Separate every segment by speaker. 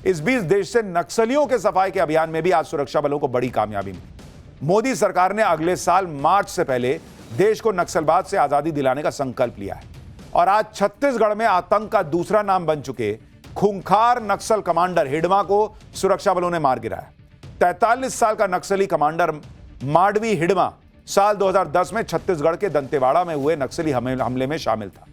Speaker 1: इस बीच देश से नक्सलियों के सफाई के अभियान में भी आज सुरक्षा बलों को बड़ी कामयाबी मिली। मोदी सरकार ने अगले साल मार्च से पहले देश को नक्सलवाद से आजादी दिलाने का संकल्प लिया है और आज छत्तीसगढ़ में आतंक का दूसरा नाम बन चुके खूंखार नक्सल कमांडर हिडमा को सुरक्षा बलों ने मार गिराया। 43 साल का नक्सली कमांडर माडवी हिडमा साल 2010 में छत्तीसगढ़ के दंतेवाड़ा में हुए नक्सली हमले में शामिल था,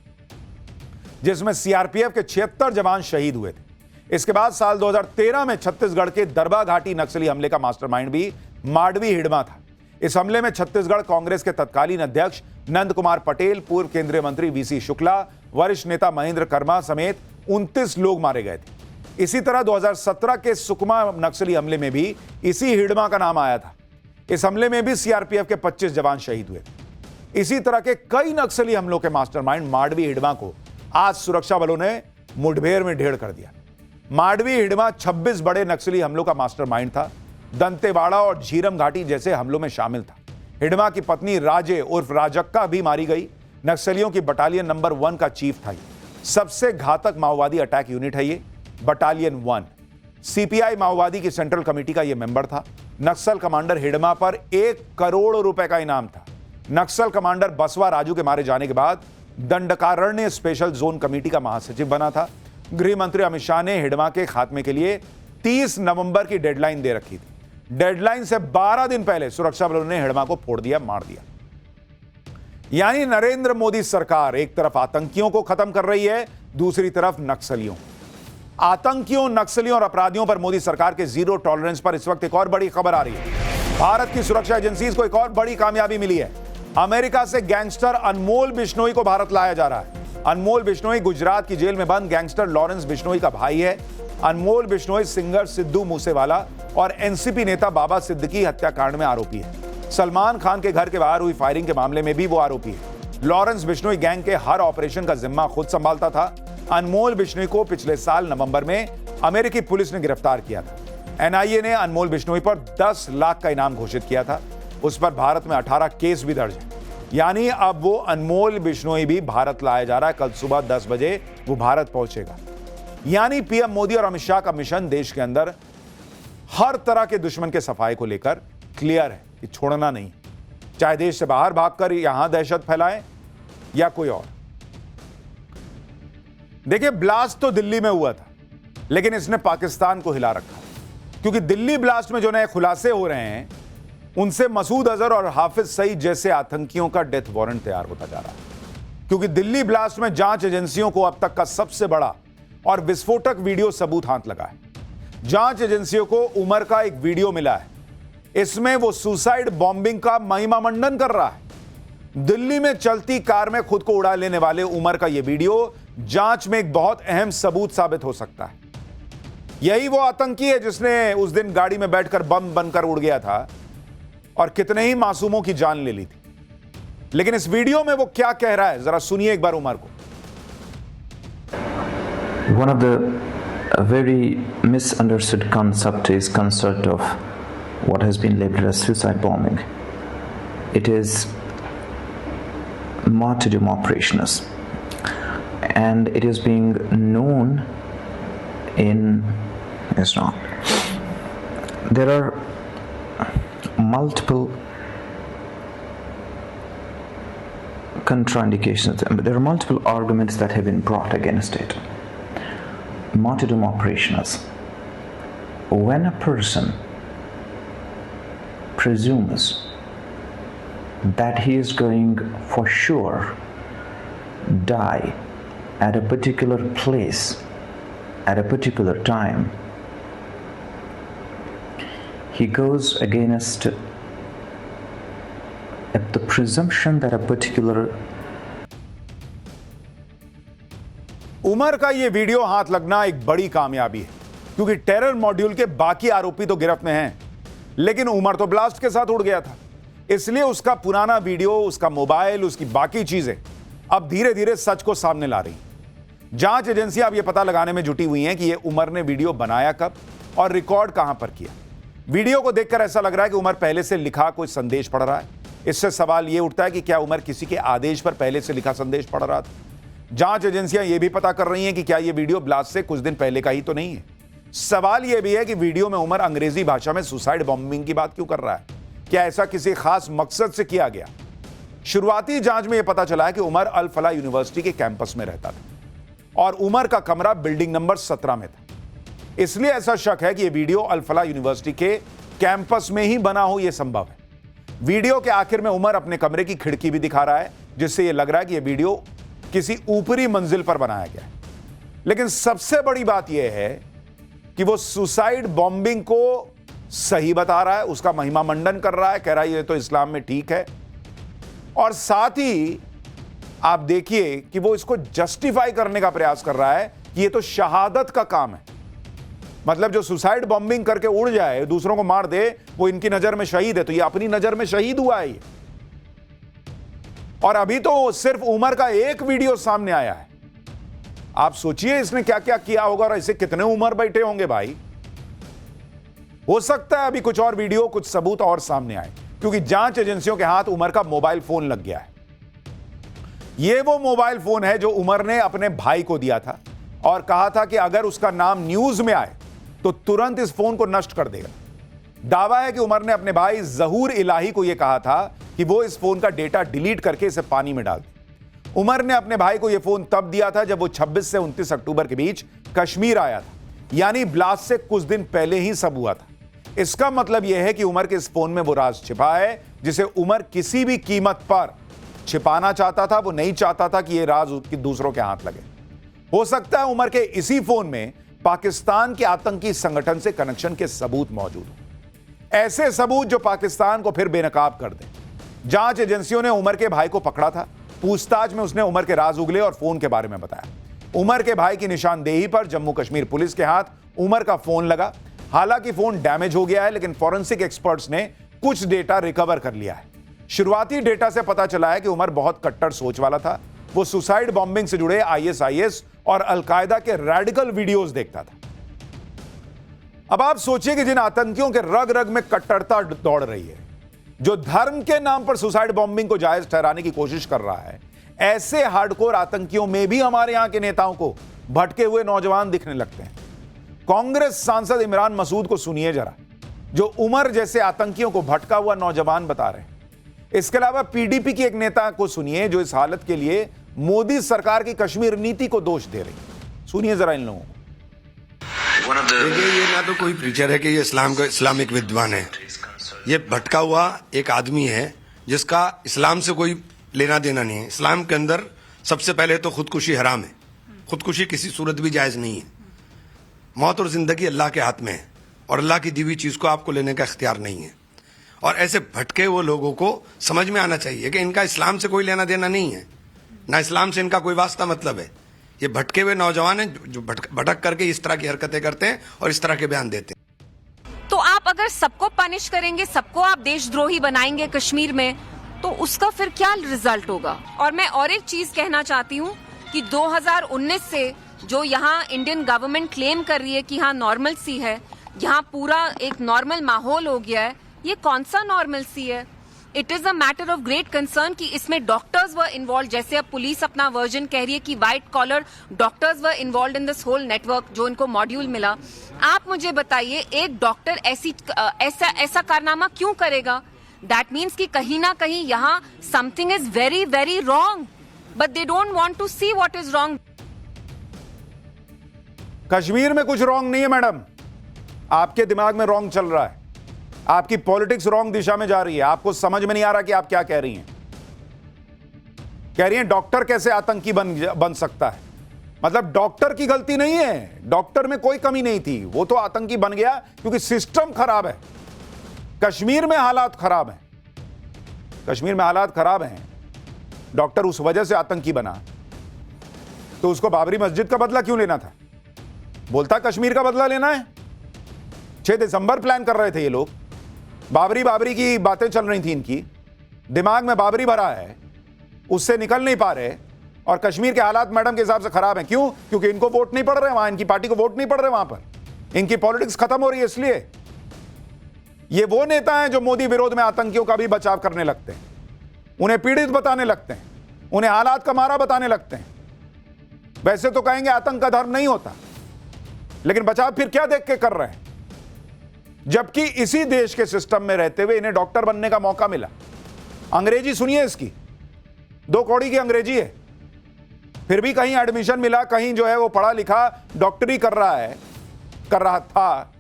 Speaker 1: जिसमें सीआरपीएफ के 76 जवान शहीद हुए थे। इसके बाद साल 2013 में छत्तीसगढ़ के दरबा घाटी नक्सली हमले का मास्टरमाइंड भी माडवी हिडमा था। इस हमले में छत्तीसगढ़ कांग्रेस के तत्कालीन अध्यक्ष नंद कुमार पटेल, पूर्व केंद्रीय मंत्री वीसी शुक्ला, वरिष्ठ नेता महेंद्र कर्मा समेत 29 लोग मारे गए थे। इसी तरह 2017 के सुकमा नक्सली हमले में भी इसी हिडमा का नाम आया था। इस हमले में भी सीआरपीएफ के 25 जवान शहीद हुए थे। इसी तरह के कई नक्सली हमलों के मास्टरमाइंड माडवी हिडमा को आज सुरक्षा बलों ने मुठभेड़ में ढेर कर दिया। माडवी हिडमा 26 बड़े नक्सली हमलों का मास्टरमाइंड था। दंतेवाड़ा और झीरम घाटी जैसे हमलों में शामिल था। हिडमा की पत्नी राजे उर्फ राजक्का भी मारी गई। नक्सलियों की बटालियन नंबर 1 का चीफ था। सबसे घातक माओवादी अटैक यूनिट है ये बटालियन 1। सीपीआई माओवादी की सेंट्रल कमेटी का यह मेंबर था। नक्सल कमांडर हिडमा पर 1 करोड़ रुपए का इनाम था। नक्सल कमांडर बसवा राजू के मारे जाने के बाद दंडकारण्य स्पेशल जोन कमेटी का महासचिव बना था। गृह मंत्री अमित शाह ने हिडमा के खात्मे के लिए 30 नवंबर की डेडलाइन दे रखी थी। डेडलाइन से 12 दिन पहले सुरक्षा बलों ने हिडमा को फोड़ दिया, मार दिया। यानी नरेंद्र मोदी सरकार एक तरफ आतंकियों को खत्म कर रही है, दूसरी तरफ नक्सलियों। आतंकियों, नक्सलियों और अपराधियों पर मोदी सरकार के जीरो टॉलरेंस पर इस वक्त एक और बड़ी खबर आ रही है। भारत की सुरक्षा एजेंसीज को एक और बड़ी कामयाबी मिली है। अमेरिका से गैंगस्टर अनमोल बिश्नोई को भारत लाया जा रहा है। अनमोल बिश्नोई गुजरात की जेल में बंद गैंगस्टर लॉरेंस बिश्नोई का भाई है। अनमोल बिश्नोई सिंगर सिद्धू मूसेवाला और एनसीपी नेता बाबा सिद्दीकी हत्याकांड में आरोपी है। सलमान खान के घर के बाहर हुई फायरिंग के मामले में भी वो आरोपी है। लॉरेंस बिश्नोई गैंग के हर ऑपरेशन का जिम्मा खुद संभालता था। अनमोल बिश्नोई को पिछले साल नवंबर में अमेरिकी पुलिस ने गिरफ्तार किया था। एनआईए ने अनमोल बिश्नोई पर 10 लाख का इनाम घोषित किया था। उस पर भारत में 18 केस भी दर्ज है। यानी अब वो अनमोल बिश्नोई भी भारत लाया जा रहा है। कल सुबह 10 बजे वो भारत पहुंचेगा। यानी पीएम मोदी और अमित शाह का मिशन देश के अंदर हर तरह के दुश्मन के सफाई को लेकर क्लियर है कि छोड़ना नहीं, चाहे देश से बाहर भागकर यहां दहशत फैलाएं या कोई और। देखिए, ब्लास्ट तो दिल्ली में हुआ था, लेकिन इसने पाकिस्तान को हिला रखा, क्योंकि दिल्ली ब्लास्ट में जो नए खुलासे हो रहे हैं उनसे मसूद अजहर और हाफिज सईद जैसे आतंकियों का डेथ वारंट तैयार होता जा रहा है। क्योंकि दिल्ली ब्लास्ट में जांच एजेंसियों को अब तक का सबसे बड़ा और विस्फोटक वीडियो सबूत हाथ लगा है। जांच एजेंसियों को उमर का एक वीडियो मिला है। इसमें वो सुसाइड बॉम्बिंग का महिमा मंडन कर रहा है। दिल्ली में चलती कार में खुद को उड़ा लेने वाले उमर का यह वीडियो जांच में एक बहुत अहम सबूत साबित हो सकता है। यही वो आतंकी है जिसने उस दिन गाड़ी में बैठकर बम बनकर उड़ गया था और कितने ही मासूमों की जान ले ली थी। लेकिन इस वीडियो में वो क्या कह रहा है, जरा सुनिए एक बार उमर को।
Speaker 2: One of the very misunderstood concept is concept of what has been labeled as suicide bombing. It is martyrdom operations, and it is being known in Islam. There are multiple contraindications, but there are multiple arguments that have been brought against it. Martyrdom operations: when a person presumes that he is going for sure die at a particular place at a particular time, he goes against the presumption that a particular
Speaker 1: Umar का यह video हाथ लगना एक बड़ी कामयाबी है, क्योंकि terror module के बाकी आरोपी तो गिरफ्त में हैं, लेकिन उमर तो ब्लास्ट के साथ उड़ गया था। इसलिए उसका पुराना वीडियो, उसका मोबाइल, उसकी बाकी चीजें अब धीरे धीरे सच को सामने ला रही। जांच एजेंसियां अब यह पता लगाने में जुटी हुई हैं कि यह उमर ने वीडियो बनाया कब और रिकॉर्ड कहां पर किया। वीडियो को देखकर ऐसा लग रहा है कि उमर पहले से लिखा कोई संदेश पढ़ रहा है। इससे सवाल यह उठता है कि क्या उमर किसी के आदेश पर पहले से लिखा संदेश पढ़ रहा था। जांच एजेंसियां यह भी पता कर रही हैं कि क्या यह वीडियो ब्लास्ट से कुछ दिन पहले का ही तो नहीं है। सवाल यह भी है कि वीडियो में उमर अंग्रेजी भाषा में सुसाइड बॉम्बिंग की बात क्यों कर रहा है? क्या ऐसा किसी खास मकसद से किया गया? शुरुआती जांच में यह पता चला है कि उमर अल फलाह यूनिवर्सिटी के कैंपस में रहता था और उमर का कमरा बिल्डिंग नंबर 17 में था। इसलिए ऐसा शक है कि यह वीडियो अल फलाह यूनिवर्सिटी के कैंपस में ही बना हो, यह संभव है। वीडियो के आखिर में उमर अपने कमरे की खिड़की भी दिखा रहा है, जिससे यह लग रहा है कि यह वीडियो किसी ऊपरी मंजिल पर बनाया गया है। लेकिन सबसे बड़ी बात यह है कि वो सुसाइड बॉम्बिंग को सही बता रहा है, उसका महिमा मंडन कर रहा है, कह रहा है ये तो इस्लाम में ठीक है। और साथ ही आप देखिए कि वो इसको जस्टिफाई करने का प्रयास कर रहा है कि ये तो शहादत का काम है। मतलब जो सुसाइड बॉम्बिंग करके उड़ जाए, दूसरों को मार दे, वो इनकी नजर में शहीद है, तो ये अपनी नजर में शहीद हुआ है ये। और अभी तो सिर्फ उमर का एक वीडियो सामने आया है। आप सोचिए इसने क्या क्या किया होगा और ऐसे कितने उमर बैठे होंगे भाई। हो सकता है अभी कुछ और वीडियो, कुछ सबूत और सामने आए, क्योंकि जांच एजेंसियों के हाथ उमर का मोबाइल फोन लग गया है। यह वो मोबाइल फोन है जो उमर ने अपने भाई को दिया था और कहा था कि अगर उसका नाम न्यूज में आए तो तुरंत इस फोन को नष्ट कर देगा। दावा है कि उमर ने अपने भाई जहूर इलाही को यह कहा था कि वो इस फोन का डेटा डिलीट करके इसे पानी में डाल दे। उमर ने अपने भाई को यह फोन तब दिया था जब वो 26 से 29 अक्टूबर के बीच कश्मीर आया था, यानी ब्लास्ट से कुछ दिन पहले ही सब हुआ था। इसका मतलब यह है कि उमर के इस फोन में वो राज छिपा है जिसे उमर किसी भी कीमत पर छिपाना चाहता था। वो नहीं चाहता था कि यह राज उसकी दूसरों के हाथ लगे। हो सकता है उमर के इसी फोन में पाकिस्तान के आतंकी संगठन से कनेक्शन के सबूत मौजूद हो, ऐसे सबूत जो पाकिस्तान को फिर बेनकाब कर दें। जांच एजेंसियों ने उमर के भाई को पकड़ा था। पूछताछ में उसने उमर के राज उगले और फोन के बारे में बताया। उमर के भाई की निशानदेही पर जम्मू कश्मीर पुलिस के हाथ उमर का फोन लगा। हालांकि फोन डैमेज हो गया है, लेकिन फॉरेंसिक एक्सपर्ट्स ने कुछ डेटा रिकवर कर लिया है। शुरुआती डेटा से पता चला है कि उमर बहुत कट्टर सोच वाला था। वो सुसाइड बॉम्बिंग से जुड़े ISIS और अलकायदा के रेडिकल वीडियोस देखता था। अब आप सोचिए कि जिन आतंकियों के रग रग में कट्टरता दौड़ रही है, जो धर्म के नाम पर सुसाइड बॉम्बिंग को जायज ठहराने की कोशिश कर रहा है, ऐसे हार्डकोर आतंकियों में भी हमारे यहां के नेताओं को भटके हुए नौजवान दिखने लगते हैं। कांग्रेस सांसद इमरान मसूद को सुनिए जरा, जो उमर जैसे आतंकियों को भटका हुआ नौजवान बता रहे हैं। इसके अलावा PDP की एक नेता को सुनिए जो इस हालत के लिए मोदी सरकार की कश्मीर नीति को दोष दे रही है। सुनिए जरा इन लोगों को।
Speaker 3: देखिए, ये ना तो कोई प्रीचर है कि ये इस्लामिक विद्वान है। ये भटका हुआ एक आदमी है जिसका इस्लाम से कोई लेना देना नहीं है। इस्लाम के अंदर सबसे पहले तो खुदकुशी हराम है। खुदकुशी किसी सूरत भी जायज नहीं है। मौत और जिंदगी अल्लाह के हाथ में है और अल्लाह की दी हुई चीज को आपको लेने का इख्तियार नहीं है। और ऐसे भटके हुए लोगों को समझ में आना चाहिए कि इनका इस्लाम से कोई लेना देना नहीं है, ना इस्लाम से इनका कोई वास्ता मतलब है। ये भटके हुए नौजवान हैं जो भटक करके इस तरह की हरकतें करते हैं और इस तरह के बयान देते हैं।
Speaker 4: तो आप अगर सबको पनिश करेंगे, सबको आप देशद्रोही बनाएंगे कश्मीर में, तो उसका फिर क्या रिजल्ट होगा? और मैं और एक चीज कहना चाहती हूँ कि 2019 से जो यहाँ इंडियन गवर्नमेंट क्लेम कर रही है कि हाँ नॉर्मल सी है, यहाँ पूरा एक नॉर्मल माहौल हो गया है, ये कौन सा नॉर्मल सी है? It is a matter of great concern कि इसमें डॉक्टर्स वर इन्वॉल्व। जैसे अब पुलिस अपना वर्जन कह रही है कि white collar doctors were involve in this whole network, जो इनको मॉड्यूल मिला। आप मुझे बताइए, एक डॉक्टर ऐसा कारनामा क्यों करेगा? दैट मीन्स कि कहीं ना कहीं यहाँ something is very very wrong, but they don't want to see what is wrong.
Speaker 1: Kashmir में कुछ रॉन्ग नहीं है मैडम, आपके दिमाग में रॉन्ग चल रहा है। आपकी पॉलिटिक्स रॉन्ग दिशा में जा रही है। आपको समझ में नहीं आ रहा कि आप क्या कह रही हैं। कह रही हैं डॉक्टर कैसे आतंकी बन सकता है। मतलब डॉक्टर की गलती नहीं है, डॉक्टर में कोई कमी नहीं थी, वो तो आतंकी बन गया क्योंकि सिस्टम खराब है। कश्मीर में हालात खराब हैं, कश्मीर में हालात खराब हैं। डॉक्टर उस वजह से आतंकी बना, तो उसको बाबरी मस्जिद का बदला क्यों लेना था? बोलता कश्मीर का बदला लेना है। 6 दिसंबर प्लान कर रहे थे ये लोग। बाबरी की बातें चल रही थी इनकी, दिमाग में बाबरी भरा है, उससे निकल नहीं पा रहे। और कश्मीर के हालात मैडम के हिसाब से खराब हैं। क्यों? क्योंकि इनको वोट नहीं पड़ रहे वहां, इनकी पार्टी को वोट नहीं पड़ रहे वहां पर, इनकी पॉलिटिक्स खत्म हो रही है। इसलिए ये वो नेता हैं जो मोदी विरोध में आतंकियों का भी बचाव करने लगते हैं, उन्हें पीड़ित बताने लगते हैं, उन्हें हालात का मारा बताने लगते हैं। वैसे तो कहेंगे आतंक का धर्म नहीं होता, लेकिन बचाव फिर क्या देख के कर रहे हैं, जबकि इसी देश के सिस्टम में रहते हुए इन्हें डॉक्टर बनने का मौका मिला। अंग्रेजी सुनिए इसकी, 2 कौड़ी की अंग्रेजी है, फिर भी कहीं एडमिशन मिला, कहीं जो है वो पढ़ा लिखा डॉक्टरी कर रहा था,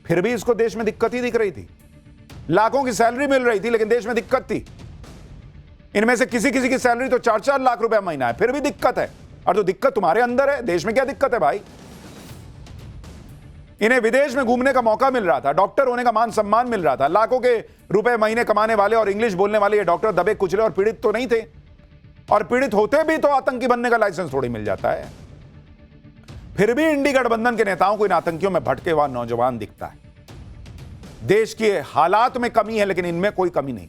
Speaker 1: फिर भी इसको देश में दिक्कत ही दिख रही थी। लाखों की सैलरी मिल रही थी, लेकिन देश में दिक्कत थी। इनमें से किसी किसी की सैलरी तो 4-4 लाख रुपए महीना है, फिर भी दिक्कत है। और तो दिक्कत तुम्हारे अंदर है, देश में क्या दिक्कत है भाई? इन्हें विदेश में घूमने का मौका मिल रहा था, डॉक्टर होने का मान सम्मान मिल रहा था, लाखों के रुपए महीने कमाने वाले और इंग्लिश बोलने वाले ये डॉक्टर दबे कुचले और पीड़ित तो नहीं थे। और पीड़ित होते भी तो आतंकी बनने का लाइसेंस थोड़ी मिल जाता है। फिर भी इंडी गठबंधन के नेताओं को इन आतंकियों में भटके हुआ नौजवान दिखता है। देश के हालात में कमी है, लेकिन इनमें कोई कमी नहीं।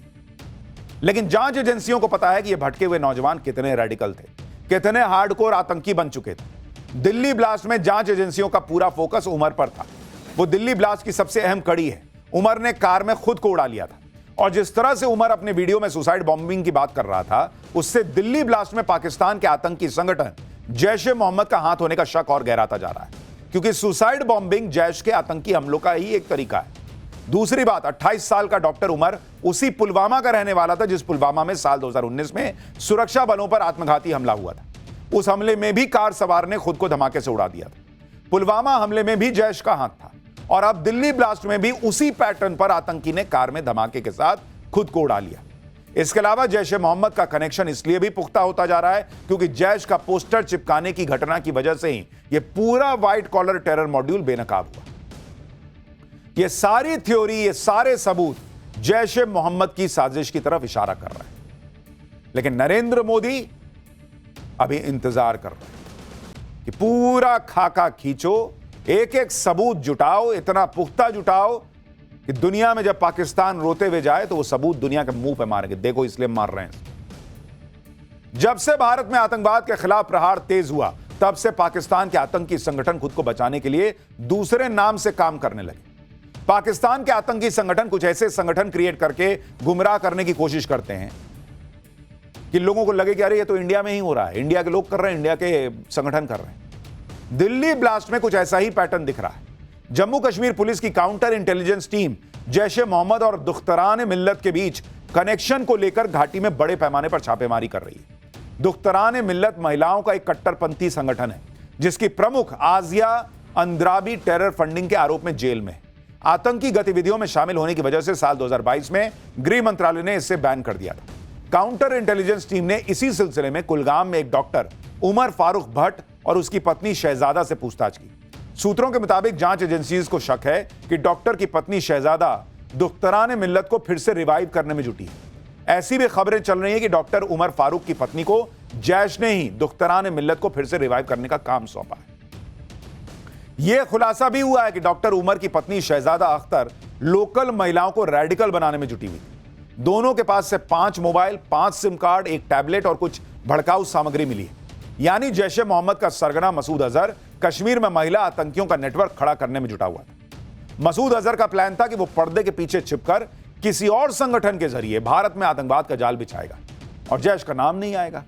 Speaker 1: लेकिन जांच एजेंसियों को पता है कि ये भटके हुए नौजवान कितने रेडिकल थे, कितने हार्डकोर आतंकी बन चुके थे। दिल्ली ब्लास्ट में जांच एजेंसियों का पूरा फोकस उमर पर था। वो दिल्ली ब्लास्ट की सबसे अहम कड़ी है। उमर ने कार में खुद को उड़ा लिया था, और जिस तरह से उमर अपने वीडियो में सुसाइड बॉम्बिंग की बात कर रहा था, उससे दिल्ली ब्लास्ट में पाकिस्तान के आतंकी संगठन जैश-ए-मोहम्मद का हाथ होने का शक और गहराता जा रहा है, क्योंकि सुसाइड बॉम्बिंग जैश के आतंकी हमलों का ही एक तरीका है। दूसरी बात, 28 साल का डॉक्टर उमर उसी पुलवामा का रहने वाला था जिस पुलवामा में साल 2019 में सुरक्षा बलों पर आत्मघाती हमला हुआ था। उस हमले में भी कार सवार ने खुद को धमाके से उड़ा दिया था। पुलवामा हमले में भी जैश का हाथ था, और अब दिल्ली ब्लास्ट में भी उसी पैटर्न पर आतंकी ने कार में धमाके के साथ खुद को उड़ा लिया। इसके अलावा जैश-ए-मोहम्मद का कनेक्शन इसलिए भी पुख्ता होता जा रहा है क्योंकि जैश का पोस्टर चिपकाने की घटना की वजह से ही यह पूरा व्हाइट कॉलर टेरर मॉड्यूल बेनकाब हुआ। ये सारी थ्योरी, ये सारे सबूत जैश-ए-मोहम्मद की साजिश की तरफ इशारा कर रहे हैं। लेकिन नरेंद्र मोदी अभी इंतजार कर रहे हैं कि पूरा खाका खींचो, एक एक सबूत जुटाओ, इतना पुख्ता जुटाओ कि दुनिया में जब पाकिस्तान रोते हुए जाए तो वो सबूत दुनिया के मुंह पे मारेंगे। देखो इसलिए मार रहे हैं। जब से भारत में आतंकवाद के खिलाफ प्रहार तेज हुआ, तब से पाकिस्तान के आतंकी संगठन खुद को बचाने के लिए दूसरे नाम से काम करने लगे। पाकिस्तान के आतंकी संगठन कुछ ऐसे संगठन क्रिएट करके गुमराह करने की कोशिश करते हैं कि लोगों को लगे कि अरे ये तो इंडिया में ही हो रहा है, इंडिया के लोग कर रहे हैं, इंडिया के संगठन कर रहे हैं। दिल्ली ब्लास्ट में कुछ ऐसा ही पैटर्न दिख रहा है। जम्मू कश्मीर पुलिस की काउंटर इंटेलिजेंस टीम जैश-ए-मोहम्मद और दुख्तरान-ए-मिल्लत के बीच कनेक्शन को लेकर घाटी में बड़े पैमाने पर छापेमारी कर रही है। दुख्तरान-ए-मिल्लत महिलाओं का एक कट्टरपंथी संगठन है, जिसकी प्रमुख आजिया अंद्राबी टेरर फंडिंग के आरोप में जेल में है। आतंकी गतिविधियों में शामिल होने की वजह से साल 2022 में गृह मंत्रालय ने इसे बैन कर दिया था। काउंटर इंटेलिजेंस टीम ने इसी सिलसिले में कुलगाम में एक डॉक्टर उमर फारूक भट्ट और उसकी पत्नी शहजादा से पूछताछ की। सूत्रों के मुताबिक जांच एजेंसीज को शक है कि डॉक्टर की पत्नी शहजादा दुख्तरान-ए-मिल्लत को फिर से रिवाइव करने में जुटी है। ऐसी भी खबरें चल रही हैं कि डॉक्टर उमर फारूक की पत्नी को जैश ने ही दुख्तरान-ए-मिल्लत को फिर से रिवाइव करने का काम सौंपा है। यह खुलासा भी हुआ है कि डॉक्टर उमर की पत्नी शहजादा अख्तर लोकल महिलाओं को रेडिकल बनाने में जुटी हुई थी। दोनों के पास से 5 मोबाइल, 5 सिम कार्ड, एक टैबलेट और कुछ भड़काऊ सामग्री मिली है। यानी जैश-ए-मोहम्मद का सरगना मसूद अजहर कश्मीर में महिला आतंकियों का नेटवर्क खड़ा करने में जुटा हुआ था। मसूद अजहर का प्लान था कि वो पर्दे के पीछे छिपकर किसी और संगठन के जरिए भारत में आतंकवाद का जाल बिछाएगा और जैश का नाम नहीं आएगा।